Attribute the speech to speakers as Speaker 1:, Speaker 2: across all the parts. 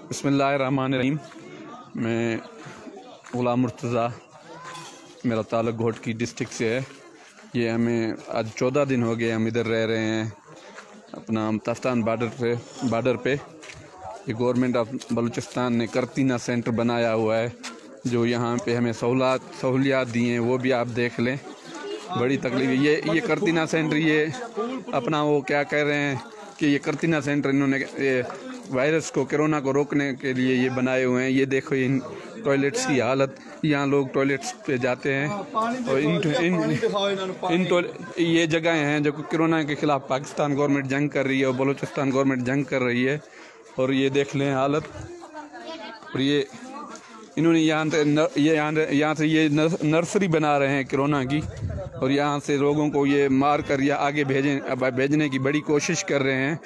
Speaker 1: बिस्मिल्लाहिर्रहमानिर्रहीम। मैं ग़ुलाम मुर्तज़ा, मेरा ताल्लुक़ घोटकी डिस्ट्रिक्ट से है। ये हमें आज 14 दिन हो गए हम इधर रह रहे हैं अपना तफ्तान बॉर्डर पे। ये गवर्नमेंट ऑफ बलूचिस्तान ने करतीना सेंटर बनाया हुआ है, जो यहाँ पे हमें सहूलियात दी हैं, वो भी आप देख लें। बड़ी तकलीफ है। ये करतीना सेंटर, ये अपना वो क्या कह रहे हैं कि ये करतीना सेंटर इन्होंने वायरस को, कोरोना को रोकने के लिए ये बनाए हुए हैं। ये देखो इन टॉयलेट्स की हालत, यहाँ लोग टॉयलेट्स पे जाते हैं और ये जगह हैं जो कोरोना के ख़िलाफ़ पाकिस्तान गवर्नमेंट जंग कर रही है और बलूचिस्तान गवर्नमेंट जंग कर रही है। और ये देख लें हालत। और ये इन्होंने यहाँ से ये नर्सरी बना रहे हैं कोरोना की, और यहाँ से लोगों को ये मार कर या आगे भेजने की बड़ी कोशिश कर रहे हैं।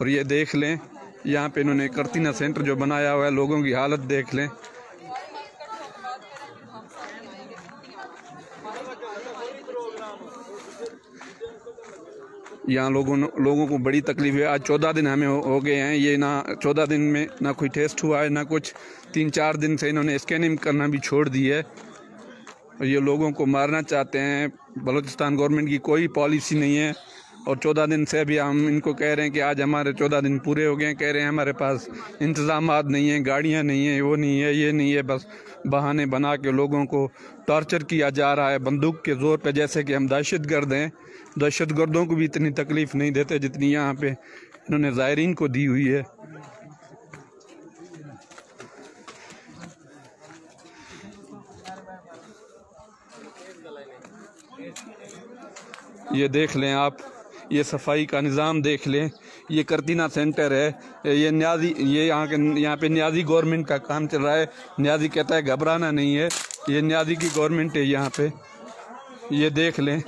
Speaker 1: और ये देख लें यहाँ पे इन्होंने करतीना सेंटर जो बनाया हुआ है, लोगों की हालत देख लें। यहाँ लोगों को बड़ी तकलीफ है। आज 14 दिन हमें हो गए हैं। ये ना 14 दिन में ना कोई टेस्ट हुआ है ना कुछ। 3-4 दिन से इन्होंने स्कैनिंग करना भी छोड़ दी है। ये लोगों को मारना चाहते हैं। बलूचिस्तान गवर्नमेंट की कोई पॉलिसी नहीं है। और 14 दिन से अभी हम इनको कह रहे हैं कि आज हमारे 14 दिन पूरे हो गए हैं। कह रहे हैं हमारे पास इंतज़ामात नहीं हैं, गाड़ियाँ नहीं हैं, वो नहीं है, ये नहीं है। बस बहाने बना के लोगों को टॉर्चर किया जा रहा है बंदूक के ज़ोर पे, जैसे कि हम दहशतगर्द हैं। दहशतगर्दों को भी इतनी तकलीफ़ नहीं देते जितनी यहाँ पे इन्होंने ज़ायरीन को दी हुई है। ये देख लें आप, ये सफाई का निज़ाम देख लें। ये करतीना सेंटर है। ये यहाँ पे न्याजी गवर्नमेंट का काम चल रहा है। न्याजी कहता है घबराना नहीं है। ये न्याजी की गवर्नमेंट है यहाँ पे। ये देख लें,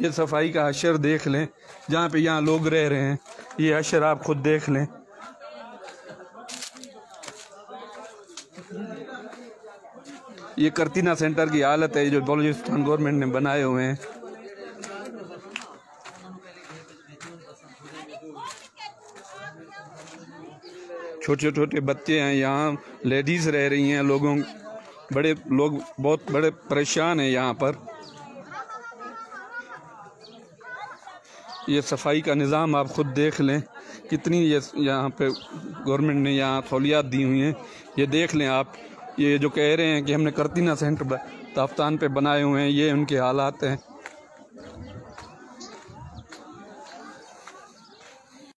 Speaker 1: ये सफाई का हशर देख लें जहाँ पे यहाँ लोग रह रहे हैं। ये हशर आप खुद देख लें। ये करतीना सेंटर की हालत है जो बलूचिस्तान गवर्नमेंट ने बनाए हुए हैं। छोटे छोटे बच्चे हैं, यहाँ लेडीज़ रह रही हैं। लोग बहुत बड़े परेशान हैं यहाँ पर। ये सफाई का निज़ाम आप खुद देख लें कितनी यहाँ पे गवर्नमेंट ने यहाँ सहूलियात दी हुई हैं। ये देख लें आप। ये जो कह रहे हैं कि हमने करतीना सेंटर तफ्तान पे बनाए हुए हैं, ये उनके हालात हैं।